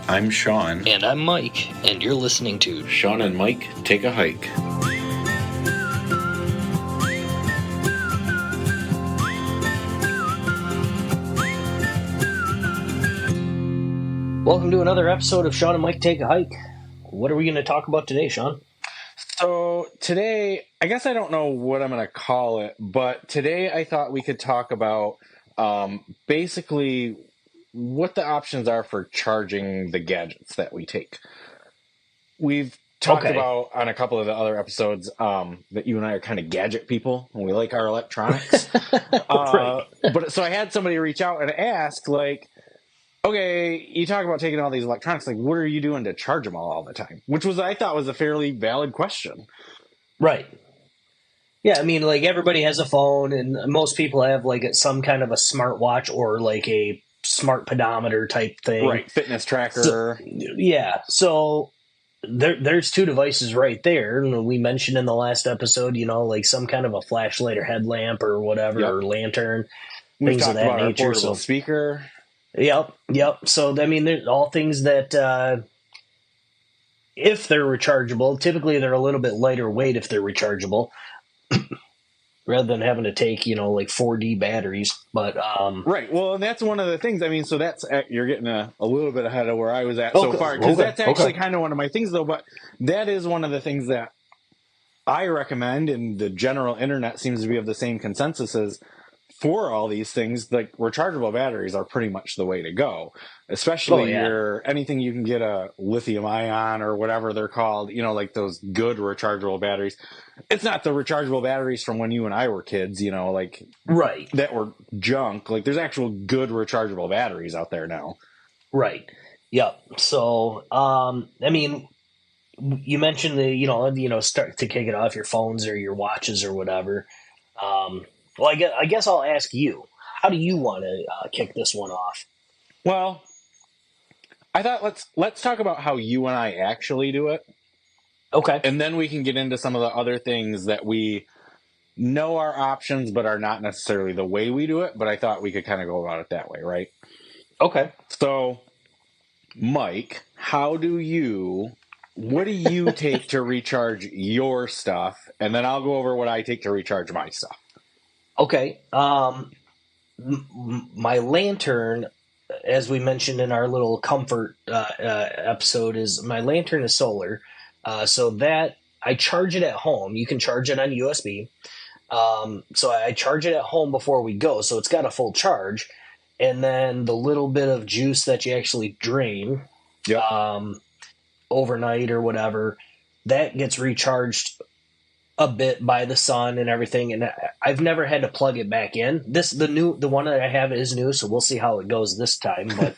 I'm Shawn. And I'm Mike, and you're listening to Shawn and Mike Take a Hike. Welcome to another episode of Shawn and Mike Take a Hike. What are we going to talk about today, Shawn? So today, I guess I don't know what I'm going to call it, but today I thought we could talk about basically what the options are for charging the gadgets that we take. We've talked about on a couple of the other episodes that you and I are kind of gadget people and we like our electronics. Right. But so I had somebody reach out and ask, like, okay, you talk about taking all these electronics, like, what are you doing to charge them all the time? Which was, I thought, was a fairly valid question. Right. Yeah, I mean, like, everybody has a phone, and most people have, like, some kind of a smartwatch or, like, a smart pedometer type thing. Right, fitness tracker. So there's two devices right there. And we mentioned in the last episode, like some kind of a flashlight or headlamp or whatever, or lantern, We've talked about our portable speaker. Yep. So, I mean, they're all things that, if they're rechargeable, typically they're a little bit lighter weight if they're rechargeable, rather than having to take, like 4D batteries. But right. Well, and that's one of the things. I mean, so that's you're getting a little bit ahead of where I was at so far, because that's actually kind of one of my things, though. But that is one of the things that I recommend, and the general internet seems to be of the same consensus as. For all these things, like rechargeable batteries are pretty much the way to go, especially anything you can get a lithium ion or whatever they're called, like those good rechargeable batteries. It's not the rechargeable batteries from when you and I were kids, like right, that were junk. Like there's actual good rechargeable batteries out there now. Right. Yep. So, I mean, you mentioned start to kick it off your phones or your watches or whatever. Well, I guess I'll ask you. How do you want to kick this one off? Well, I thought let's talk about how you and I actually do it. Okay. And then we can get into some of the other things that we know are options, but are not necessarily the way we do it. But I thought we could kind of go about it that way, right? Okay. So, Mike, what do you take to recharge your stuff? And then I'll go over what I take to recharge my stuff. Okay. My lantern, as we mentioned in our little comfort episode, my lantern is solar. So that I charge it at home. You can charge it on USB. So I charge it at home before we go. So it's got a full charge. And then the little bit of juice that you actually drain overnight or whatever, that gets recharged a bit by the sun and everything, and I've never had to plug it back in. The one that I have is new, so we'll see how it goes this time. But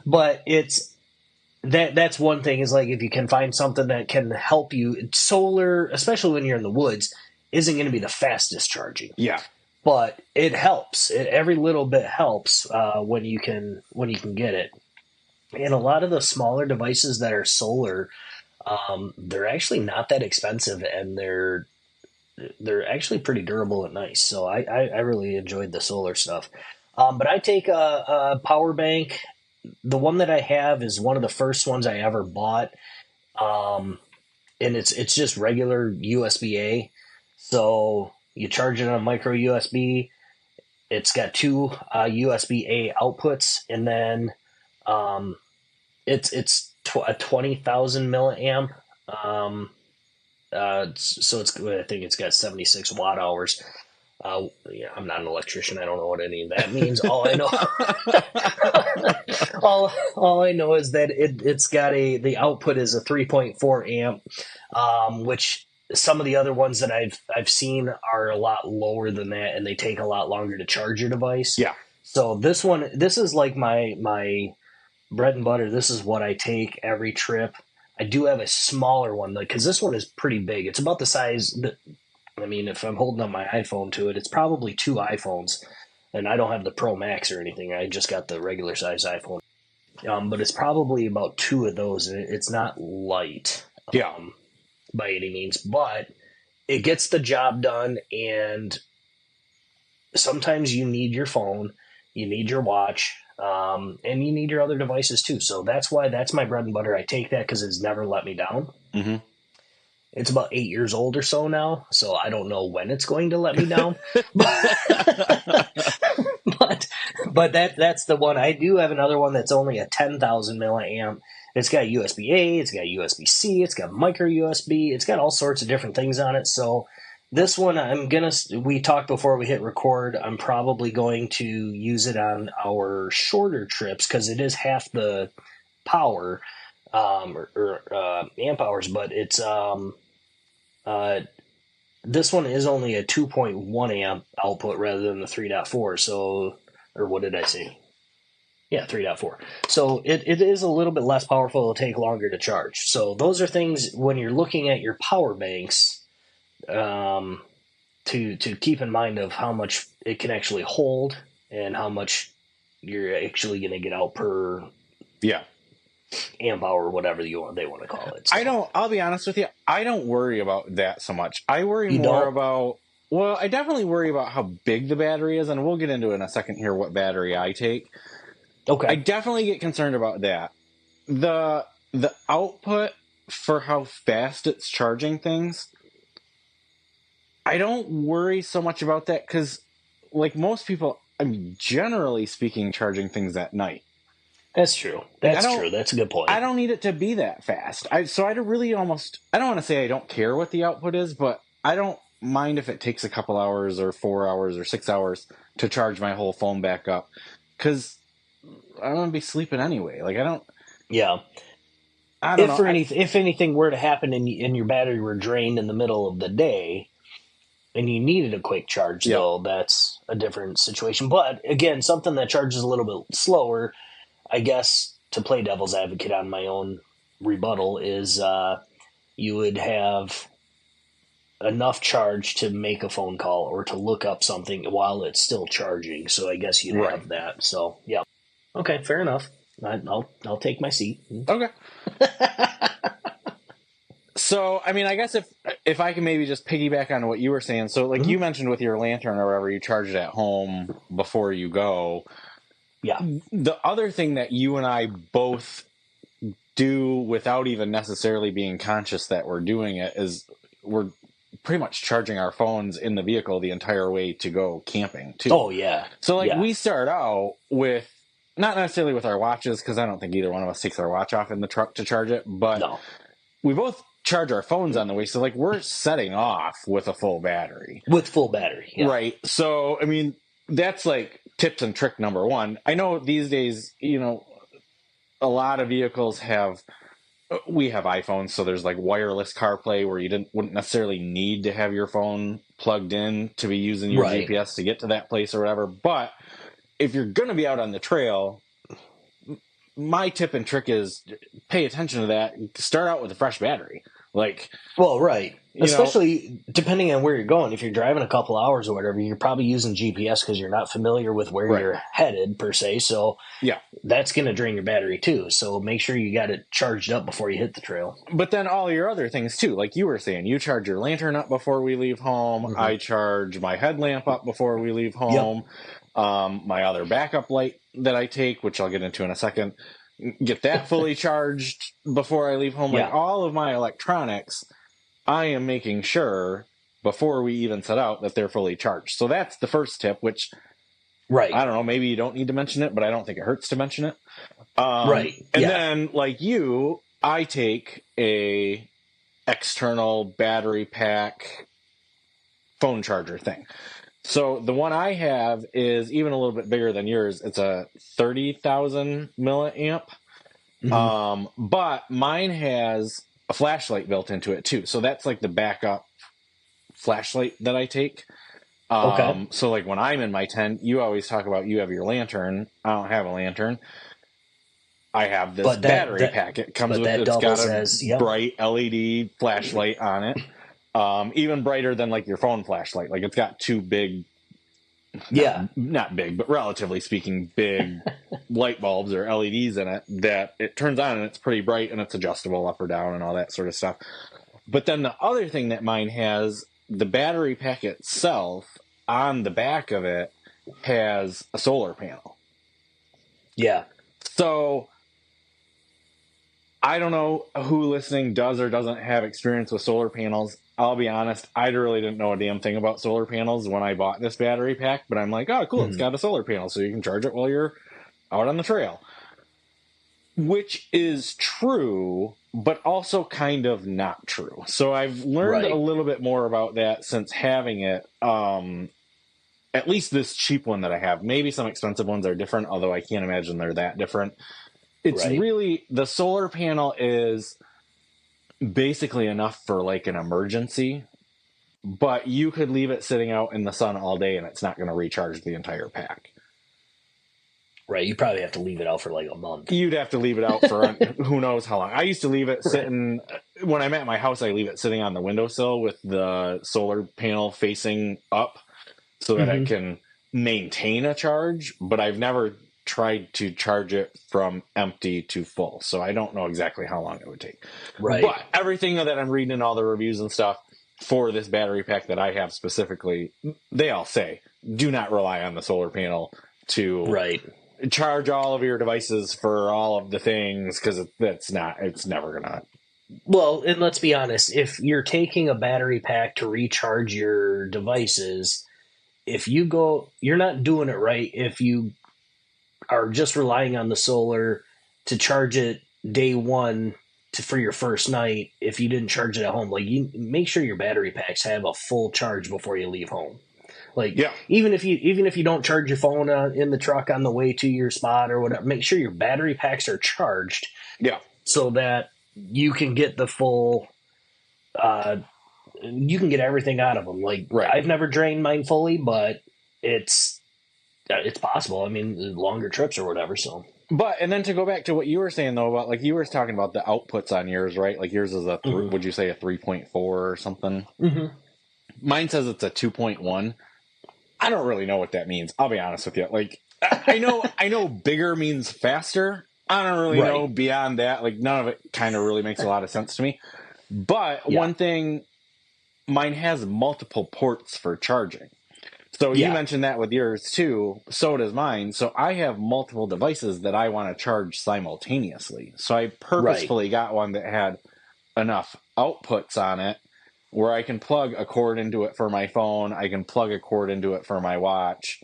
but that's one thing, is like if you can find something that can help you. Get especially when you're in the woods, isn't going to be the fastest charging. Yeah, but it helps. Every little bit helps when you can get it. And a lot of the smaller devices that are solar. They're actually not that expensive, and they're actually pretty durable and nice. So I really enjoyed the solar stuff. But I take a power bank. The one that I have is one of the first ones I ever bought. And it's just regular USB-A. So you charge it on micro USB. It's got two USB-A outputs, and then it's a 20,000 milliamp. So I think it's got 76 watt hours. I'm not an electrician. I don't know what any of that means. All I know, all I know is that it's got the output is a 3.4 amp, which some of the other ones that I've seen are a lot lower than that, and they take a lot longer to charge your device. Yeah. So this is like my bread and butter. This is what I take every trip. I do have a smaller one, because this one is pretty big. It's about the size that, if I'm holding up my iPhone to it, it's probably two iPhones. And I don't have the Pro Max or anything. I just got the regular size iPhone. But it's probably about two of those. And it's not light by any means. But it gets the job done. And sometimes you need your phone. you need your watch, and you need your other devices too. So that's my bread and butter. I take that because it's never let me down. Mm-hmm. It's about 8 years old or so now, so I don't know when it's going to let me down. but that's the one. I do have another one that's only a 10,000 milliamp. It's got USB A, it's got USB C, it's got micro USB, it's got all sorts of different things on it. So this one, we talked before we hit record. I'm probably going to use it on our shorter trips because it is half the power, amp hours, but it's this one is only a 2.1 amp output rather than the 3.4. So, or what did I say? Yeah, 3.4. So it is a little bit less powerful. It'll take longer to charge. So those are things when you're looking at your power banks, to keep in mind of how much it can actually hold and how much you're actually going to get out per amp hour or whatever they want to call it. So, I'll be honest with you, I don't worry about that so much. I worry more about, well, I definitely worry about how big the battery is, and we'll get into in a second here what battery I take. Okay. I definitely get concerned about that. The output for how fast it's charging things, I don't worry so much about that because, like most people, I'm generally speaking charging things at night. That's true. That's true. That's a good point. I don't need it to be that fast. I don't want to say I don't care what the output is, but I don't mind if it takes a couple hours or 4 hours or 6 hours to charge my whole phone back up because I'm going to be sleeping anyway. Like, I don't know. If anything were to happen and your battery were drained in the middle of the day and you needed a quick charge, though, that's a different situation. But again, something that charges a little bit slower, I guess, to play devil's advocate on my own rebuttal, is you would have enough charge to make a phone call or to look up something while it's still charging. So I guess you'd have that. So, yeah. Okay, fair enough. I'll take my seat. Okay. So, I mean, I guess if I can maybe just piggyback on what you were saying. So, like you mentioned with your lantern or whatever, you charge it at home before you go. Yeah. The other thing that you and I both do without even necessarily being conscious that we're doing it is we're pretty much charging our phones in the vehicle the entire way to go camping, too. Oh, yeah. So, like, we start out with, not necessarily with our watches, because I don't think either one of us takes our watch off in the truck to charge it, but we both charge our phones on the way. So, like, we're setting off with a full battery. With full battery, yeah. Right. So, I mean, that's like tips and trick number one. I know these days, a lot of vehicles we have iPhones, so there's like wireless CarPlay where you wouldn't necessarily need to have your phone plugged in to be using your GPS to get to that place or whatever. But if you're going to be out on the trail, my tip and trick is pay attention to that. Start out with a fresh battery. Especially depending on where you're going. If you're driving a couple hours or whatever, you're probably using GPS because you're not familiar with where you're headed per se. So that's going to drain your battery too. So make sure you got it charged up before you hit the trail. But then all your other things too, like you were saying, you charge your lantern up before we leave home. I charge my headlamp up before we leave home. My other backup light that I take, which I'll get into in a second, get that fully charged before I leave home. Like all of my electronics, I am making sure before we even set out that they're fully charged. So that's the first tip, which I don't know, maybe you don't need to mention it, but I don't think it hurts to mention it. And then like you, I take a external battery pack phone charger thing. So the one I have is even a little bit bigger than yours. It's a 30,000 milliamp. But mine has a flashlight built into it too. So that's like the backup flashlight that I take. So like when I'm in my tent, you always talk about you have your lantern. I don't have a lantern. I have this battery pack. It comes with, it's got a bright LED flashlight on it. Even brighter than like your phone flashlight. Like it's got two big, not big, but relatively speaking, big light bulbs or LEDs in it that it turns on and it's pretty bright and it's adjustable up or down and all that sort of stuff. But then the other thing that mine has, the battery pack itself on the back of it has a solar panel. Yeah. So I don't know who listening does or doesn't have experience with solar panels. I'll be honest, I really didn't know a damn thing about solar panels when I bought this battery pack, but I'm like, oh, cool, it's got a solar panel, so you can charge it while you're out on the trail. Which is true, but also kind of not true. So I've learned a little bit more about that since having it. At least this cheap one that I have. Maybe some expensive ones are different, although I can't imagine they're that different. It's really, the solar panel is basically enough for like an emergency, but you could leave it sitting out in the sun all day and it's not going to recharge the entire pack. Right, you probably have to leave it out for like a month. You'd have to leave it out for who knows how long. I used to leave it sitting, when I'm at my house, I leave it sitting on the windowsill with the solar panel facing up so that it can maintain a charge, but I've never tried to charge it from empty to full, so I don't know exactly how long it would take. Right. But everything that I'm reading in all the reviews and stuff for this battery pack that I have specifically, they all say, do not rely on the solar panel to charge all of your devices for all of the things, because it's never gonna. Well, and let's be honest, if you're taking a battery pack to recharge your devices, you're not doing it right if you are just relying on the solar to charge it day one for your first night. If you didn't charge it at home, like, you make sure your battery packs have a full charge before you leave home. Like, even if you don't charge your phone in the truck on the way to your spot or whatever, make sure your battery packs are charged. Yeah. So that you can get the full, you can get everything out of them. Like, I've never drained mine fully, but it's possible. I mean, longer trips or whatever. So, but, and then to go back to what you were saying though, about, like, you were talking about the outputs on yours, right? Like, yours is a would you say a 3.4 or something? Mm-hmm. Mine says it's a 2.1. I don't really know what that means. I'll be honest with you. Like, I know bigger means faster. I don't really know beyond that. Like, none of it kind of really makes a lot of sense to me. But one thing, mine has multiple ports for charging. So you mentioned that with yours too. So does mine. So I have multiple devices that I want to charge simultaneously. So I purposefully got one that had enough outputs on it where I can plug a cord into it for my phone. I can plug a cord into it for my watch.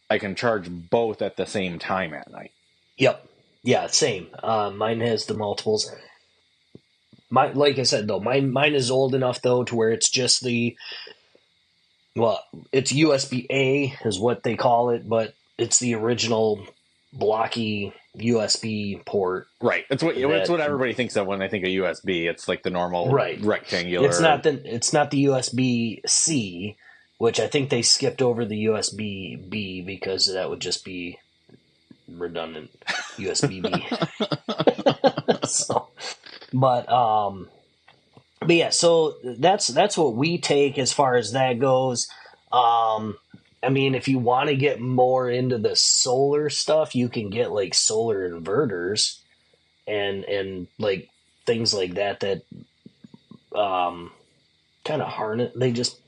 I can charge both at the same time at night. Yep. Yeah, same. Mine has the multiples. Like I said, though, mine is old enough, though, to where it's just it's USB-A is what they call it, but it's the original blocky USB port. Right. It's what everybody thinks of when they think of USB. It's like the normal rectangular. It's not the USB-C, which I think they skipped over the USB-B because that would just be redundant. USB-B. But yeah, so that's what we take as far as that goes. I mean, if you want to get more into the solar stuff, you can get like solar inverters and like things like that kind of harness. They just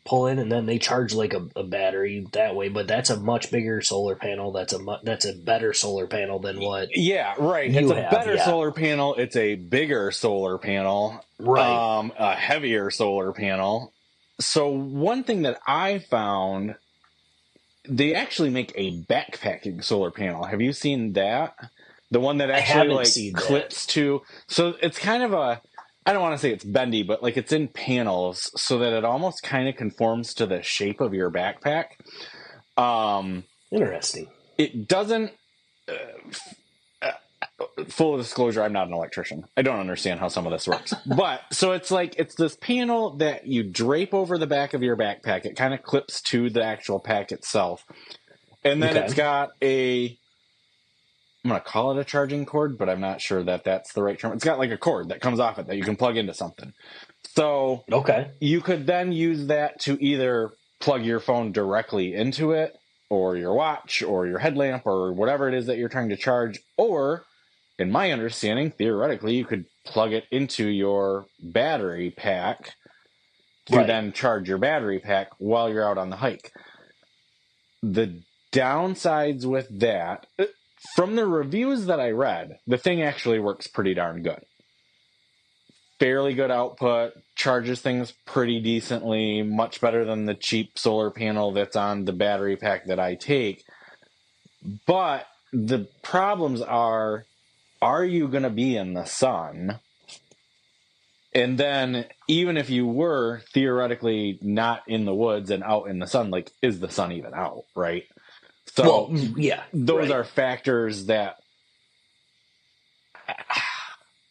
pull in and then they charge like a battery that way. But that's a much bigger solar panel. That's a better solar panel than what. Yeah, right. It's a better solar panel. It's a bigger solar panel. Right. A heavier solar panel. So one thing that I found, they actually make a backpacking solar panel. Have you seen that? The one that actually clips to. So it's kind of I don't want to say it's bendy, but like it's in panels so that it almost kind of conforms to the shape of your backpack. Interesting. It doesn't. Full disclosure, I'm not an electrician. I don't understand how some of this works. But so it's this panel that you drape over the back of your backpack. It kind of clips to the actual pack itself. And then it's got I'm going to call it a charging cord, but I'm not sure that that's the right term. It's got like a cord that comes off it that you can plug into something. So you could then use that to either plug your phone directly into it, or your watch, or your headlamp, or whatever it is that you're trying to charge. Or, in my understanding, theoretically, you could plug it into your battery pack to then charge your battery pack while you're out on the hike. The downsides with that, from the reviews that I read, the thing actually works pretty darn good. Fairly good output, charges things pretty decently, much better than the cheap solar panel that's on the battery pack that I take. But the problems are you going to be in the sun? And then even if you were theoretically not in the woods and out in the sun, like, is the sun even out, right? So those are factors that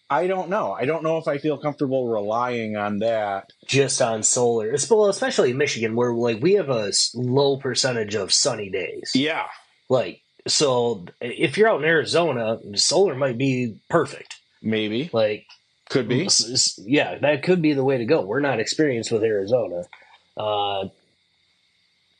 I don't know. I don't know if I feel comfortable relying on that. Just on solar. Well, especially in Michigan, where like we have a low percentage of sunny days. Yeah. Like, so if you're out in Arizona, solar might be perfect. Maybe. Like, could be. Yeah, that could be the way to go. We're not experienced with Arizona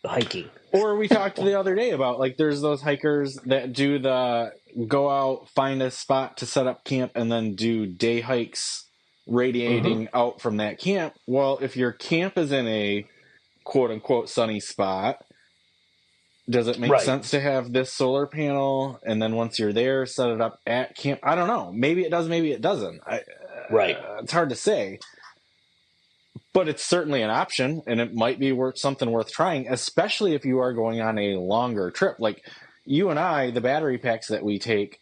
hiking. Or we talked the other day about, like, there's those hikers that do the go out, find a spot to set up camp, and then do day hikes radiating out from that camp. Well, if your camp is in a quote-unquote sunny spot, does it make sense to have this solar panel, and then once you're there, set it up at camp? I don't know. Maybe it does, maybe it doesn't. It's hard to say. But it's certainly an option, and it might be something worth trying, especially if you are going on a longer trip. Like you and I, the battery packs that we take,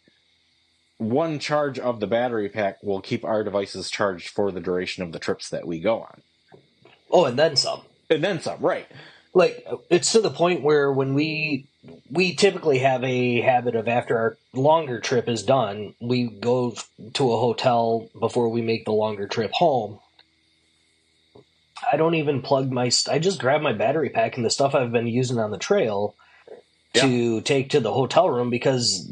one charge of the battery pack will keep our devices charged for the duration of the trips that we go on. Oh, and then some. And then some, right. Like, it's to the point where when we typically have a habit of, after our longer trip is done, we go to a hotel before we make the longer trip home. I don't even plug I just grab my battery pack and the stuff I've been using on the trail to take to the hotel room, because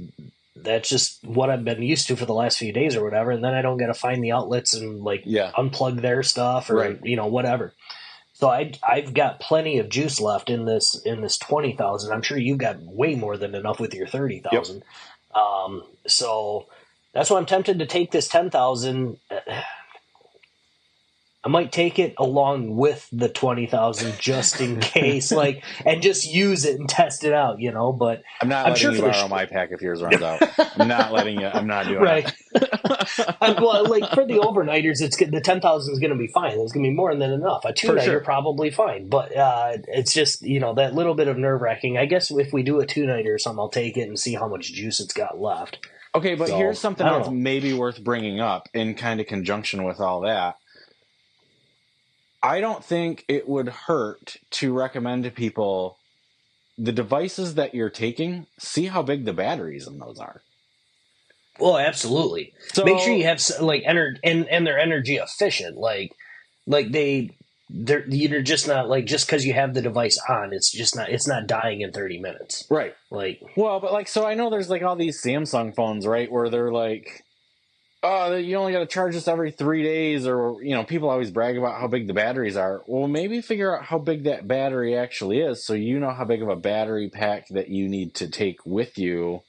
that's just what I've been used to for the last few days or whatever. And then I don't got to find the outlets and unplug their stuff or, whatever. So I've got plenty of juice left in this 20,000. I'm sure you've got way more than enough with your 30,000. Yep. So that's why I'm tempted to take this 10,000. I might take it along with the 20,000 just in case, and just use it and test it out, but I'm not letting you borrow my pack if yours runs out. I'm not letting you. I'm not doing it. Well, for the overnighters, the 10,000 is going to be fine. It's going to be more than enough. A two-nighter probably fine, but it's just, that little bit of nerve-wracking. I guess if we do a two-nighter or something, I'll take it and see how much juice it's got left. Okay, but here's something else maybe worth bringing up in kind of conjunction with all that. I don't think it would hurt to recommend to people the devices that you're taking, see how big the batteries in those are. Well, absolutely. So, make sure you have and they're energy efficient. You're just not just because you have the device on, it's not dying in 30 minutes. Right. So I know there's all these Samsung phones, right, where they're you only got to charge this every 3 days, or, people always brag about how big the batteries are. Well, maybe figure out how big that battery actually is, so you know how big of a battery pack that you need to take with you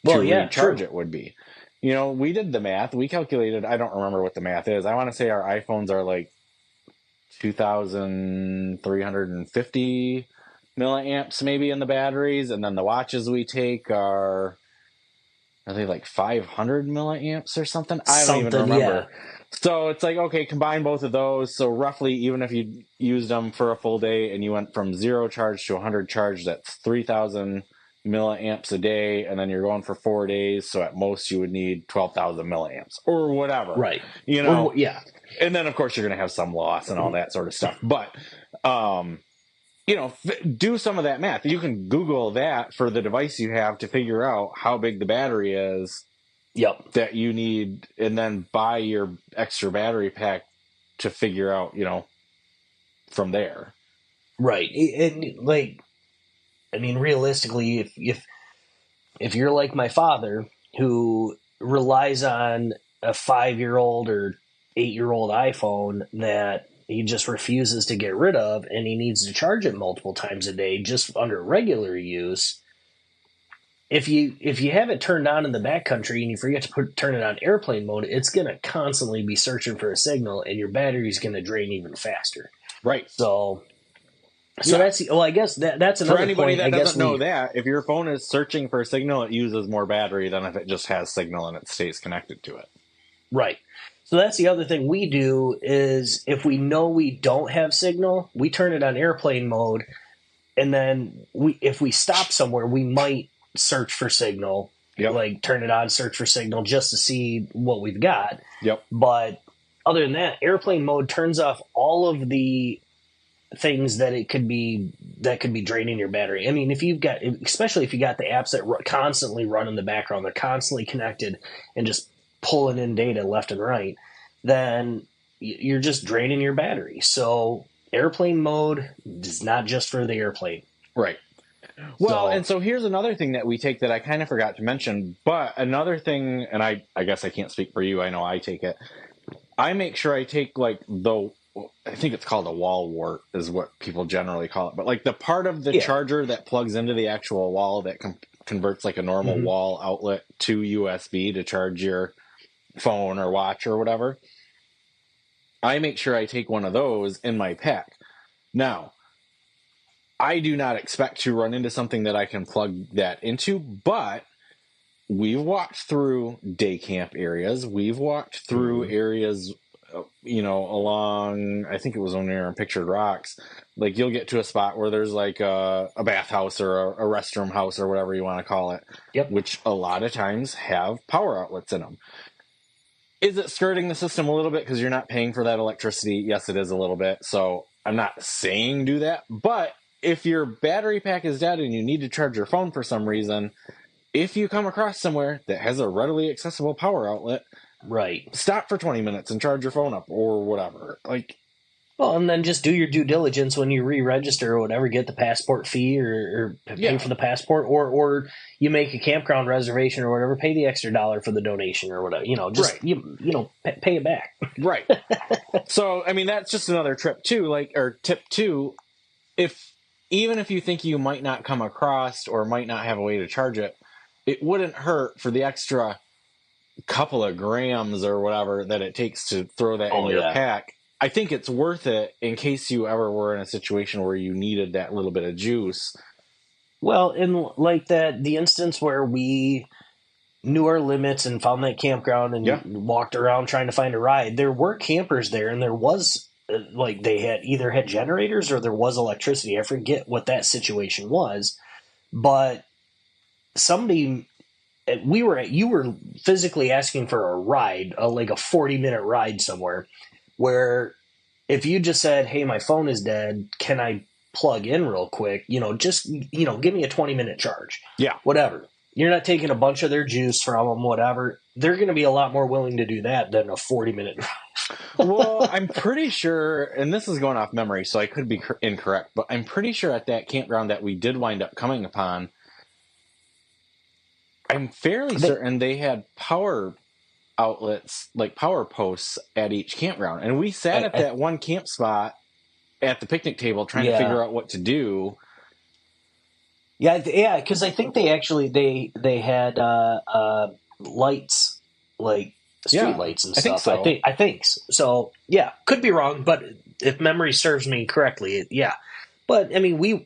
to recharge it would be. We did the math. We calculated, I don't remember what the math is. I want to say our iPhones are 2,350 milliamps maybe in the batteries, and then the watches we take are they 500 milliamps or something? I don't even remember. Yeah. So it's okay, combine both of those. So roughly, even if you used them for a full day and you went from 0 charge to 100 charge, that's 3,000 milliamps a day. And then you're going for 4 days. So at most you would need 12,000 milliamps or whatever. Right. And then of course you're going to have some loss and all that sort of stuff. But, do some of that math. You can Google that for the device you have to figure out how big the battery is that you need, and then buy your extra battery pack to figure out, from there. Right. And realistically, if you're like my father, who relies on a 5-year-old or 8-year-old iPhone that he just refuses to get rid of, and he needs to charge it multiple times a day just under regular use. If you have it turned on in the backcountry and you forget to turn it on airplane mode, it's going to constantly be searching for a signal, and your battery's going to drain even faster. Right. So So I guess that's another For anybody point. that doesn't know that, if your phone is searching for a signal, it uses more battery than if it just has signal and it stays connected to it. Right. So that's the other thing we do is if we know we don't have signal, we turn it on airplane mode, and then if we stop somewhere, we might search for signal. Yep. Like turn it on, search for signal just to see what we've got. Yep. But other than that, airplane mode turns off all of the things that could be draining your battery. I mean, especially if you got the apps that constantly run in the background, they're constantly connected and just pulling in data left and right, then you're just draining your battery. So airplane mode is not just for the airplane. Right. Well, and so here's another thing that we take that I kind of forgot to mention, but another thing, and I guess I can't speak for you, I know I take it. I make sure I take I think it's called a wall wart is what people generally call it, but like the part of the charger that plugs into the actual wall that converts like a normal wall outlet to USB to charge your phone or watch or whatever. I make sure I take one of those in my pack. Now, I do not expect to run into something that I can plug that into, but we've walked through day camp areas. We've walked through areas, along, I think it was on there on Pictured Rocks. Like you'll get to a spot where there's like a bathhouse or a restroom house or whatever you want to call it, which a lot of times have power outlets in them. Is it skirting the system a little bit because you're not paying for that electricity? Yes, it is a little bit. So I'm not saying do that, but if your battery pack is dead and you need to charge your phone for some reason, if you come across somewhere that has a readily accessible power outlet, stop for 20 minutes and charge your phone up or whatever. And then just do your due diligence when you re-register or whatever, get the passport fee or pay for the passport, or you make a campground reservation or whatever, pay the extra $1 for the donation or whatever, pay it back. Right. So, I mean, that's just another tip too, even if you think you might not come across or might not have a way to charge it, it wouldn't hurt for the extra couple of grams or whatever that it takes to throw that in your pack. I think it's worth it in case you ever were in a situation where you needed that little bit of juice. Well, in like the instance where we knew our limits and found that campground and walked around trying to find a ride, there were campers there, and there was they had either had generators or there was electricity. I forget what that situation was, but you were physically asking for a ride, like a 40-minute ride somewhere, where if you just said, hey, my phone is dead, can I plug in real quick? Give me a 20-minute charge. Yeah. Whatever. You're not taking a bunch of their juice from them, whatever. They're going to be a lot more willing to do that than a 40-minute drive. Well, I'm pretty sure, and this is going off memory, so I could be incorrect, but I'm pretty sure at that campground that we did wind up coming upon, I'm fairly certain they had power outlets, like power posts at each campground. And we sat at that one camp spot at the picnic table trying to figure out what to do. Yeah, because I think they actually they had lights, like street lights and stuff. I think so. Yeah, could be wrong, but if memory serves me correctly, But I mean,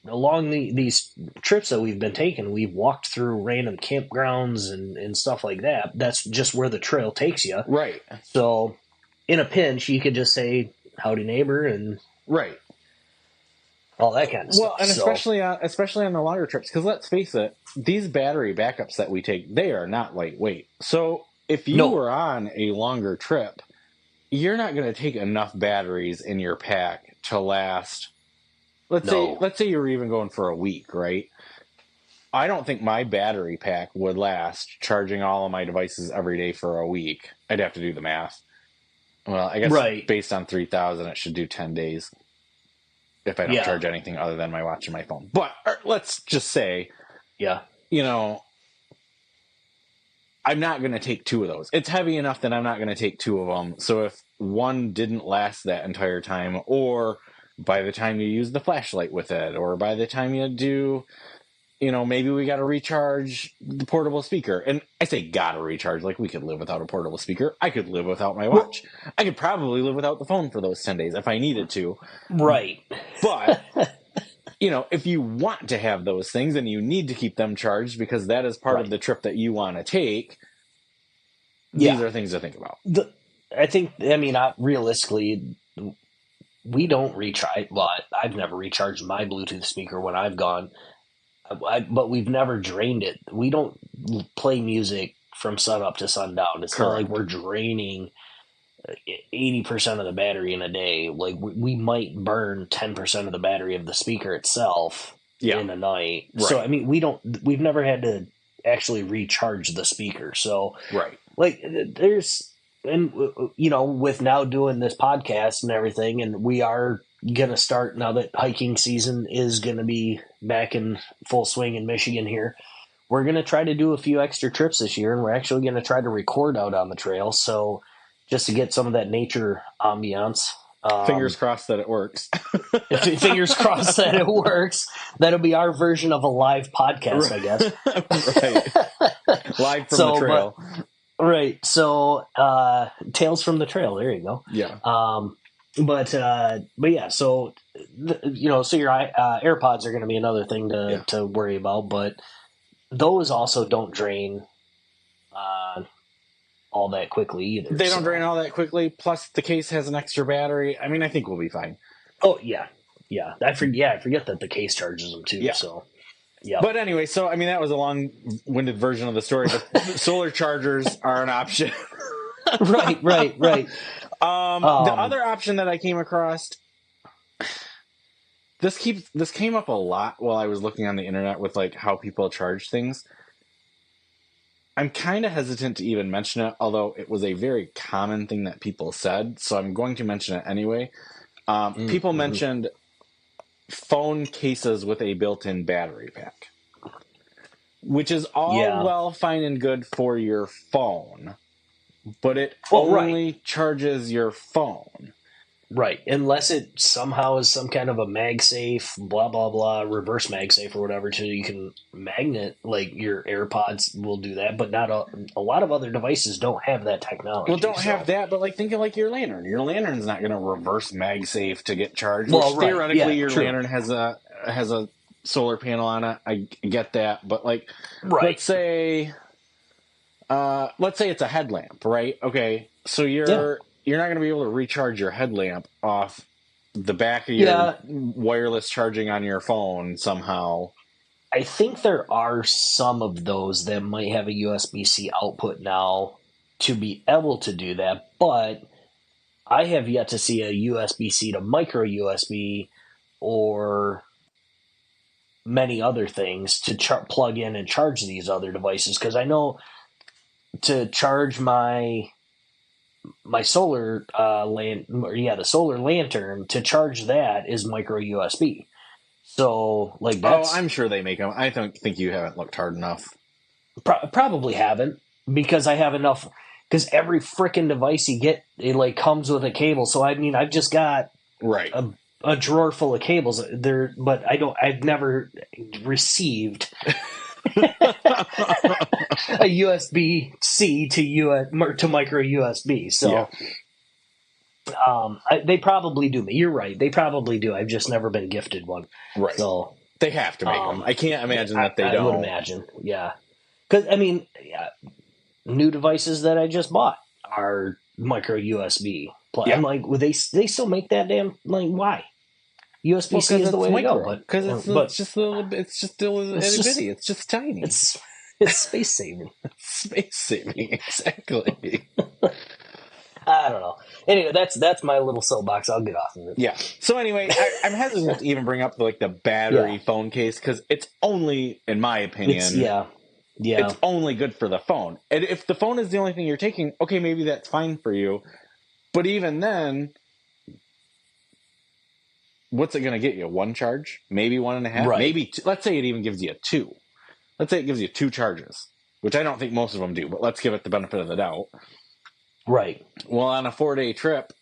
along these trips that we've been taking, we've walked through random campgrounds and stuff like that. That's just where the trail takes you. Right. So in a pinch, you could just say, howdy neighbor, and all that kind of stuff. Well, and especially on the longer trips, because let's face it, these battery backups that we take, they are not lightweight. So if you were on a longer trip, you're not going to take enough batteries in your pack to last. Let's say you were even going for a week, right? I don't think my battery pack would last charging all of my devices every day for a week. I'd have to do the math. Well, I guess based on 3,000, it should do 10 days if I don't charge anything other than my watch and my phone. But let's just say, I'm not going to take two of those. It's heavy enough that I'm not going to take two of them. So if one didn't last that entire time, or by the time you use the flashlight with it, or by the time you do maybe we got to recharge the portable speaker. And I say got to recharge, like we could live without a portable speaker. I could live without my watch. I could probably live without the phone for those 10 days if I needed to. Right. But, if you want to have those things and you need to keep them charged because that is part of the trip that you want to take, these are things to think about. Realistically, we don't recharge. Well, I've never recharged my Bluetooth speaker when I've gone. But we've never drained it. We don't play music from sun up to sundown. It's not like we're draining 80% of the battery in a day. Like we might burn 10% of the battery of the speaker itself in a night. Right. So we've never had to actually recharge the speaker. So like with now doing this podcast and everything, and we are going to start now that hiking season is going to be back in full swing in Michigan here. We're going to try to do a few extra trips this year, and we're actually going to try to record out on the trail. So just to get some of that nature ambiance. Fingers crossed that it works. Fingers crossed that it works. That'll be our version of a live podcast, I guess. Live from the trail. Right. So, Tales from the Trail. There you go. Yeah. But yeah, so your AirPods are going to be another thing to worry about, but those also don't drain all that quickly either. They don't drain all that quickly. Plus, the case has an extra battery. I mean, I think we'll be fine. Oh yeah. I forget that the case charges them too. Yeah. So yeah. But anyway, so I mean, that was a long-winded version of the story. But solar chargers are an option. Right. The other option that I came across, this came up a lot while I was looking on the internet with like how people charge things. I'm kind of hesitant to even mention it, although it was a very common thing that people said, so I'm going to mention it anyway. People mentioned phone cases with a built-in battery pack, which is all well, fine, and good for your phone. But it only charges your phone. Right. Unless it somehow is some kind of a MagSafe, blah, blah, blah, reverse MagSafe or whatever, so you can magnet, like your AirPods will do that, but not a lot of other devices don't have that technology. Well, have that, but like think of like your lantern. Your lantern's not going to reverse MagSafe to get charged. Well, theoretically, your lantern has a solar panel on it. I get that, but like, let's say it's a headlamp, right? Okay, so you're not going to be able to recharge your headlamp off the back of your wireless charging on your phone somehow. I think there are some of those that might have a USB-C output now to be able to do that, but I have yet to see a USB-C to micro USB or many other things to plug in and charge these other devices, because I know to charge my solar the solar lantern, to charge that is micro USB. So like that's I'm sure they make them. I don't think you haven't looked hard enough. Probably haven't, because I have enough. Because every freaking device you get, it like comes with a cable. So I mean, I've just got a drawer full of cables there, but I've never received a USB-C to micro USB. So they probably do. You're right. They probably do. I've just never been gifted one. Right. So they have to make them. I can't imagine that they don't. I would imagine. Yeah. Because I mean, new devices that I just bought are micro USB. I'm like, would they still make that damn, like, why? USB-C is the way to go, because it's just a little bit. It's just still itty-bitty. It's just tiny. It's space saving. Space saving, exactly. I don't know. Anyway, that's my little soapbox. I'll get off of it. Yeah. So anyway, I'm hesitant to even bring up like the battery phone case, because it's only, in my opinion, it's only good for the phone. And if the phone is the only thing you're taking, okay, maybe that's fine for you. But even then, what's it going to get you? One charge? Maybe 1.5? Right. Maybe two. Let's say it even gives you 2. Let's say it gives you 2 charges, which I don't think most of them do, but let's give it the benefit of the doubt. Right. Well, on a 4-day trip,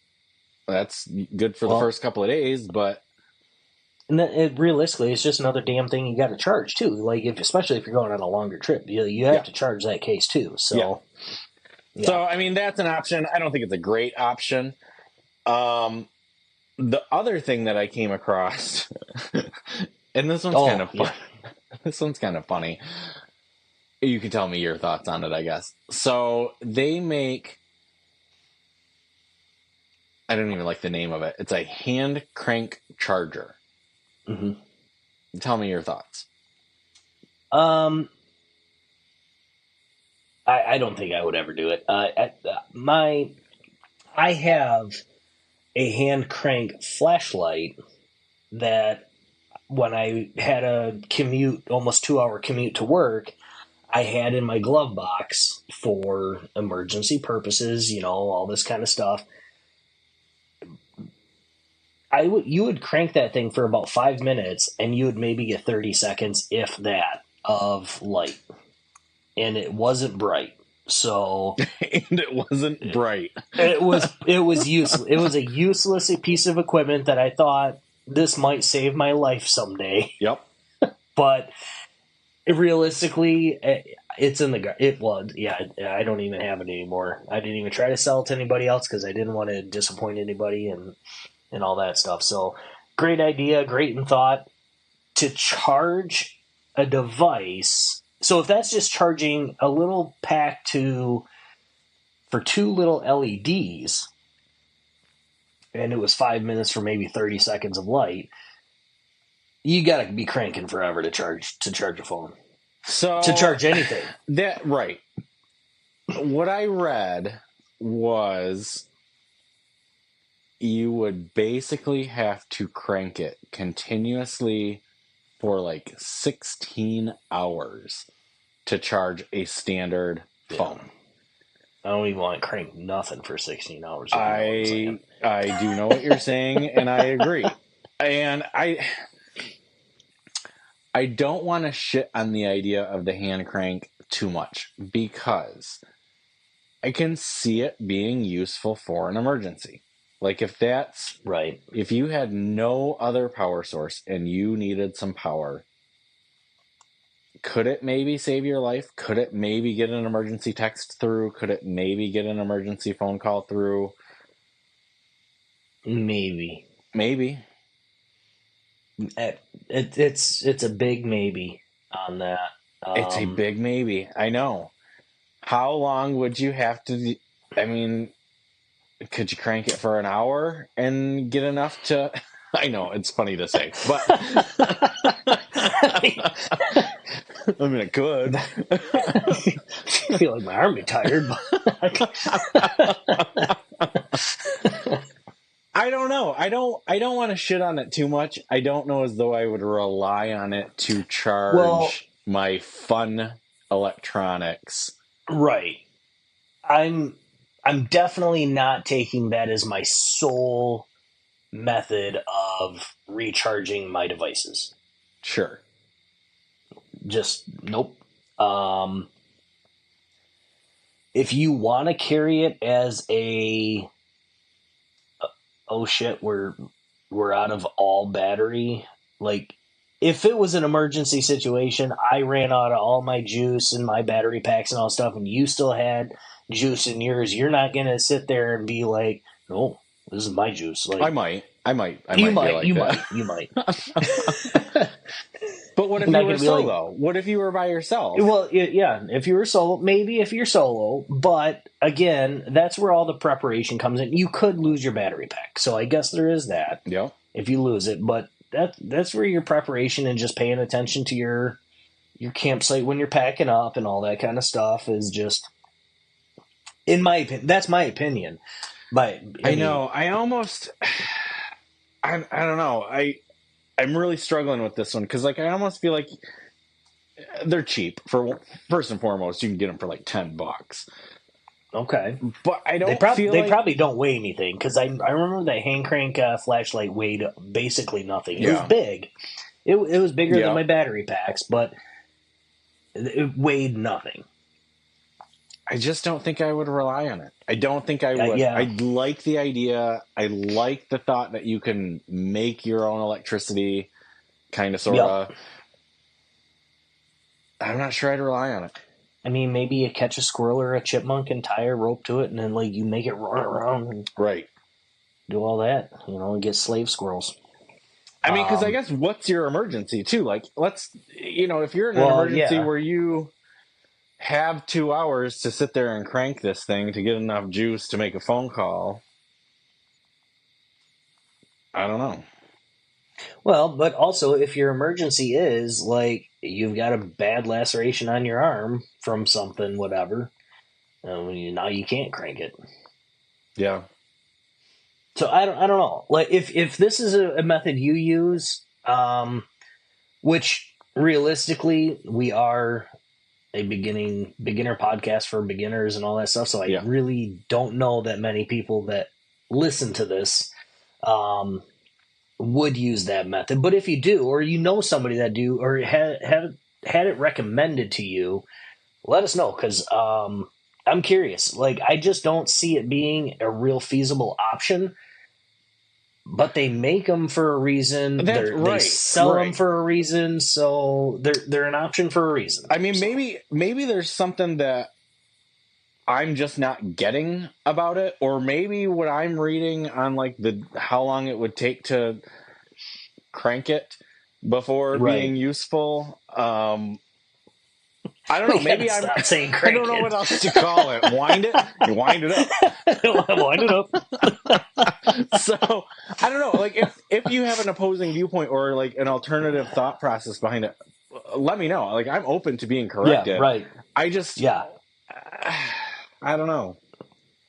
that's good for the first couple of days, but And then realistically, it's just another damn thing you got to charge too. Like especially if you're going on a longer trip, you have to charge that case too. So, So I mean, that's an option. I don't think it's a great option. The other thing that I came across, and this one's kind of fun. This one's kind of funny. You can tell me your thoughts on it, I guess. So they make, I don't even like the name of it. It's a hand crank charger. Mm-hmm. Tell me your thoughts. I don't think I would ever do it. I have a hand crank flashlight that when I had a commute, almost 2-hour commute to work, I had in my glove box for emergency purposes, all this kind of stuff. You would crank that thing for about 5 minutes and you would maybe get 30 seconds, if that, of light. And it wasn't bright. So and it wasn't bright. It was useless. It was a useless piece of equipment that I thought this might save my life someday. Yep. But realistically, it's in the it was I don't even have it anymore. I didn't even try to sell it to anybody else because I didn't want to disappoint anybody and all that stuff. So great idea, great in thought to charge a device. So if that's just charging a little pack for 2 little LEDs, and it was 5 minutes for maybe 30 seconds of light, you got to be cranking forever to charge a phone. So to charge anything. That right. What I read was you would basically have to crank it continuously for like 16 hours to charge a standard phone. I don't even want to crank nothing for 16 hours. I do know what you're saying, and I agree. And I don't want to shit on the idea of the hand crank too much because I can see it being useful for an emergency. Like if that's right, if you had no other power source and you needed some power, could it maybe save your life? Could it maybe get an emergency text through? Could it maybe get an emergency phone call through? Maybe. It's a big maybe on that. It's a big maybe. I know. How long would you have to? I mean, could you crank it for an hour and get enough to? I know it's funny to say, but I mean, it could. I feel like my arm is tired. I don't know. I don't want to shit on it too much. I don't know as though I would rely on it to charge my fun electronics. Right. I'm definitely not taking that as my sole method of recharging my devices. Sure. Just nope. If you want to carry it as a oh shit, we're out of all battery. Like if it was an emergency situation, I ran out of all my juice and my battery packs and all stuff, and you still had juice in yours, you're not gonna sit there and be like, "No, this is my juice." Like I might. You might. But what if you were solo? What if you were by yourself? Well, yeah, if you were solo, maybe if you're solo, but again, that's where all the preparation comes in. You could lose your battery pack, so I guess there is that. Yeah. If you lose it, but that's where your preparation and just paying attention to your campsite when you're packing up and all that kind of stuff is just, in my opinion, that's my opinion. But I know, I almost, I don't know, I'm really struggling with this one because, like, I almost feel like they're cheap. For first and foremost, you can get them for like $10. Okay, but I don't. They probably don't weigh anything because I remember that hand crank flashlight weighed basically nothing. It was big. It was bigger than my battery packs, but it weighed nothing. I just don't think I would rely on it. I don't think I would. I like the idea. I like the thought that you can make your own electricity. kind of, sort of. Yep. I'm not sure I'd rely on it. I mean, maybe you catch a squirrel or a chipmunk and tie a rope to it, and then like you make it run around and do all that, and get slave squirrels. I mean, because I guess what's your emergency too? Like, if you're in an emergency where you have 2 hours to sit there and crank this thing to get enough juice to make a phone call, I don't know. Well, but also if your emergency is like you've got a bad laceration on your arm from something, whatever, now you can't crank it. Yeah. So I don't know. Like if this is a method you use, which realistically we are a beginner podcast for beginners and all that stuff. So I really don't know that many people that listen to this would use that method. But if you do, or somebody that do, or had it recommended to you, let us know, because I'm curious. Like, I just don't see it being a real feasible option. But they make them for a reason. They sell them for a reason, so they're an option for a reason. I mean, maybe there's something that I'm just not getting about it, or maybe what I'm reading on like how long it would take to crank it before being useful. I don't know. Maybe I'm not saying crank. I don't know what else to call it. Wind it. You wind it up. Wind it up. So I don't know. Like if you have an opposing viewpoint or like an alternative thought process behind it, let me know. Like, I'm open to being corrected. Yeah, right. I just I don't know.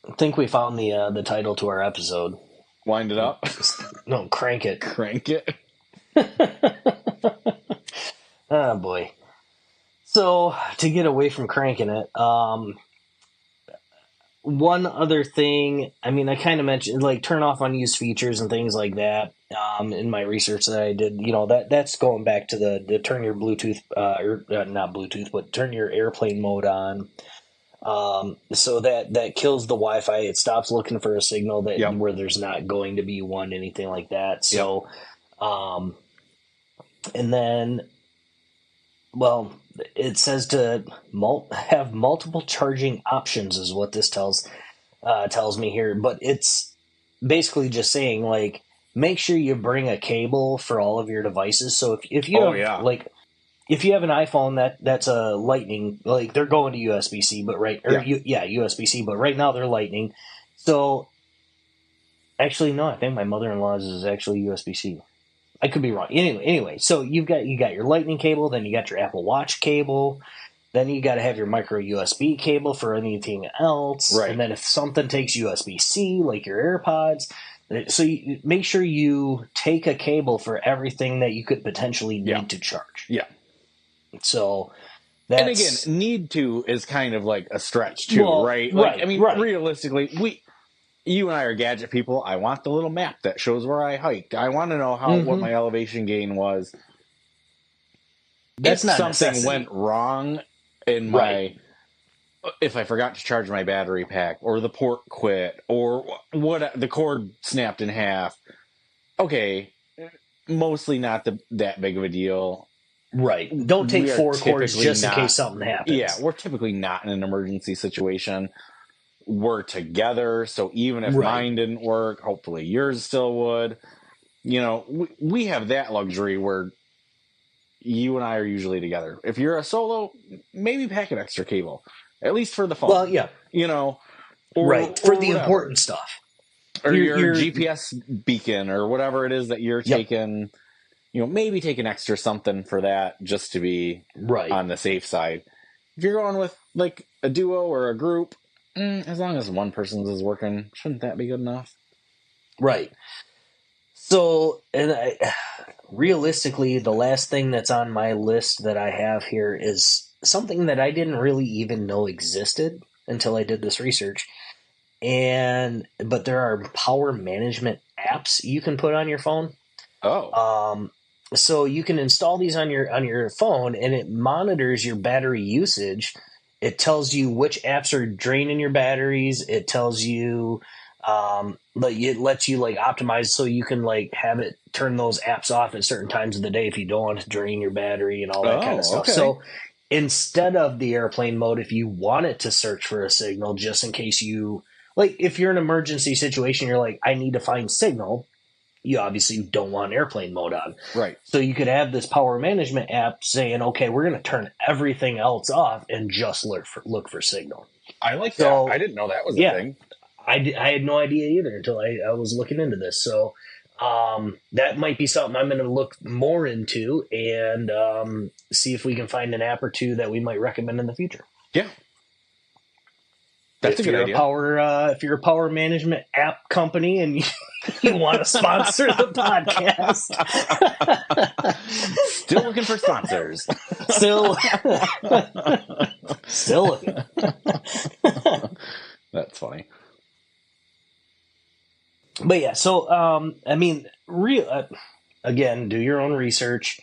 I think we found the title to our episode. Wind it up. No, crank it. Crank it. Oh boy. So, to get away from cranking it, one other thing, I mean, I kind of mentioned, like, turn off unused features and things like that in my research that I did. That's going back to the turn your Bluetooth, not Bluetooth, but turn your airplane mode on. So that kills the Wi-Fi. It stops looking for a signal where there's not going to be one, anything like that. So, and then, well, it says to have multiple charging options is what this tells me here. But it's basically just saying, like, make sure you bring a cable for all of your devices. So if you if you have an iPhone that's a Lightning, like, they're going to USB-C, but USB-C, but right now they're Lightning. So actually, no, I think my mother-in-law's is actually USB-C. I could be wrong. Anyway, so you got your Lightning cable, then you got your Apple Watch cable, then you got to have your micro USB cable for anything else, right? And then if something takes USB-C, like your AirPods, so you make sure you take a cable for everything that you could potentially need to charge. Yeah. So and again, need to is kind of like a stretch too, right? Like, I mean, realistically, you and I are gadget people. I want the little map that shows where I hiked. I want to know what my elevation gain was. That's if something went wrong in if I forgot to charge my battery pack, or the port quit, or what, the cord snapped in half. Okay, mostly not that big of a deal. Right. Don't take 4 cords just in case something happens. Yeah, we're typically not in an emergency situation. We're together, so even if mine didn't work, hopefully yours still would. We have that luxury where you and I are usually together. If you're a solo, maybe pack an extra cable, at least for the phone. Well, yeah. For the important stuff. Or your GPS beacon or whatever it is that you're taking. Maybe take an extra something for that just to be on the safe side. If you're going with like a duo or a group, as long as one person's is working, shouldn't that be good enough? Right. So, realistically, the last thing that's on my list that I have here is something that I didn't really even know existed until I did this research. But there are power management apps you can put on your phone. Oh. So you can install these on your phone, and it monitors your battery usage. It tells you which apps are draining your batteries. It tells you But it lets you like optimize so you can like have it turn those apps off at certain times of the day if you don't want to drain your battery and all that kind of stuff. Okay. So instead of the airplane mode, if you want it to search for a signal, just in case you like, if you're in an emergency situation, you're like, I need to find signal. You obviously don't want airplane mode on. Right. So you could have this power management app saying, okay, we're going to turn everything else off and just look for signal. I like that. I didn't know that was a thing. I had no idea either until I was looking into this. So that might be something I'm going to look more into and see if we can find an app or two that we might recommend in the future. Yeah. That's a good idea. If you're a power management app company and you want to sponsor the podcast. Still looking for sponsors. Still looking. That's funny. But yeah, so I mean, again, do your own research.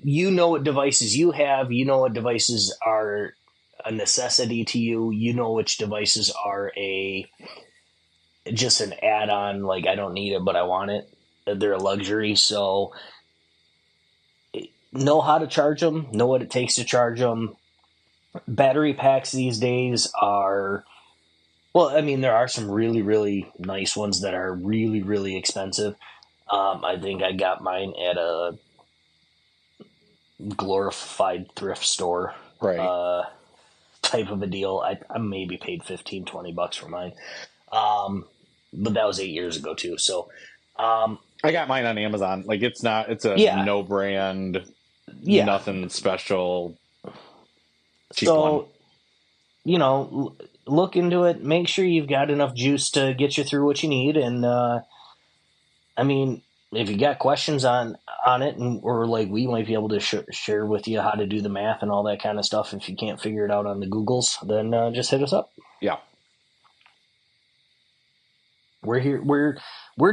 You know what devices you have. You know what devices are a necessity to you. You know which devices are just an add-on. Like, I don't need it, but I want it. They're a luxury. So know how to charge them. Know what it takes to charge them. Battery packs these days are. Well, I mean, there are some really, really nice ones that are really, really expensive. I think I got mine at a glorified thrift store, right? Type of a deal. I maybe paid $15-$20 for mine, but that was 8 years ago too. So I got mine on Amazon. Like, it's a no brand, nothing special, cheap one. You know, look into it. Make sure you've got enough juice to get you through what you need. And I mean, if you got questions on it, or like we might be able to share with you how to do the math and all that kind of stuff. If you can't figure it out on the Googles, then just hit us up. Yeah, we're here. We're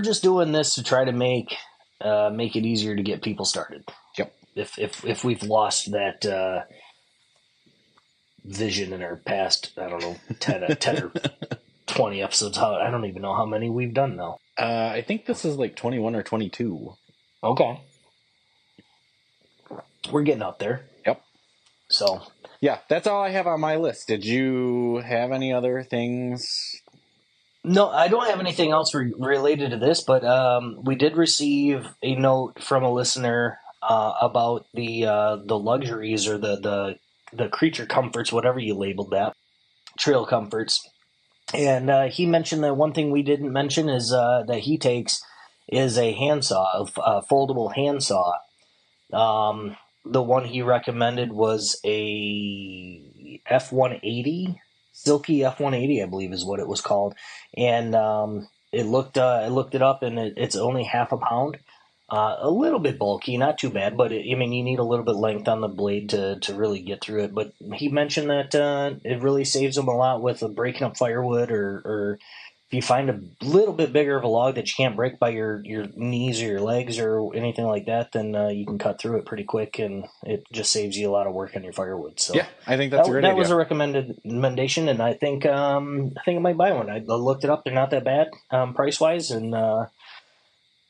just doing this to try to make it easier to get people started. Yep. If we've lost that. Vision in our past, I don't know, 10 or 20 episodes. I don't even know how many we've done now. I think this is like 21 or 22. Okay. We're getting up there. Yep. So. Yeah, that's all I have on my list. Did you have any other things? No, I don't have anything else related to this, but we did receive a note from a listener about the luxuries or the creature comforts, whatever you labeled that, trail comforts. And he mentioned that one thing we didn't mention is that he takes is a handsaw, a foldable handsaw. The one he recommended was a F-180, Silky F-180, I believe is what it was called. And I looked it up, and it's only half a pound. A little bit bulky, not too bad, but you need a little bit length on the blade to really get through it. But he mentioned that it really saves them a lot with breaking up firewood, or if you find a little bit bigger of a log that you can't break by your knees or your legs or anything like that, then you can cut through it pretty quick, and it just saves you a lot of work on your firewood. So yeah, I think that's a great idea. That was a recommendation, and I think I might buy one. I looked it up; they're not that bad price wise, and.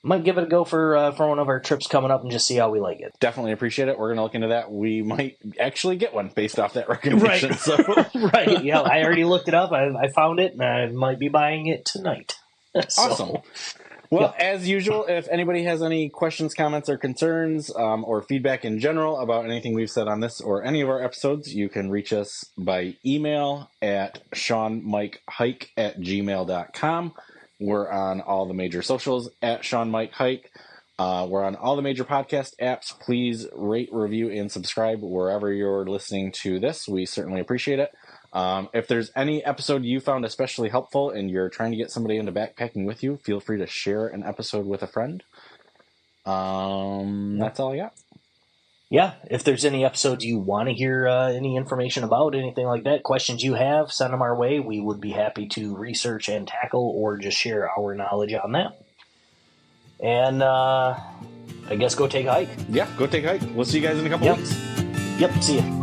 Might give it a go for one of our trips coming up and just see how we like it. Definitely appreciate it. We're going to look into that. We might actually get one based off that recommendation. Right. So. Right. Yeah, I already looked it up. I found it, and I might be buying it tonight. Awesome. Well, as usual, if anybody has any questions, comments, or concerns, or feedback in general about anything we've said on this or any of our episodes, you can reach us by email at shawnmikehike@gmail.com. We're on all the major socials at Shawn Mike Hike. We're on all the major podcast apps. Please rate, review, and subscribe wherever you're listening to this. We certainly appreciate it. If there's any episode you found especially helpful and you're trying to get somebody into backpacking with you, feel free to share an episode with a friend. That's all I got. Yeah, if there's any episodes you want to hear any information about, anything like that, questions you have, send them our way. We would be happy to research and tackle or just share our knowledge on that. And I guess go take a hike. Yeah, go take a hike. We'll see you guys in a couple weeks. Yep, see you.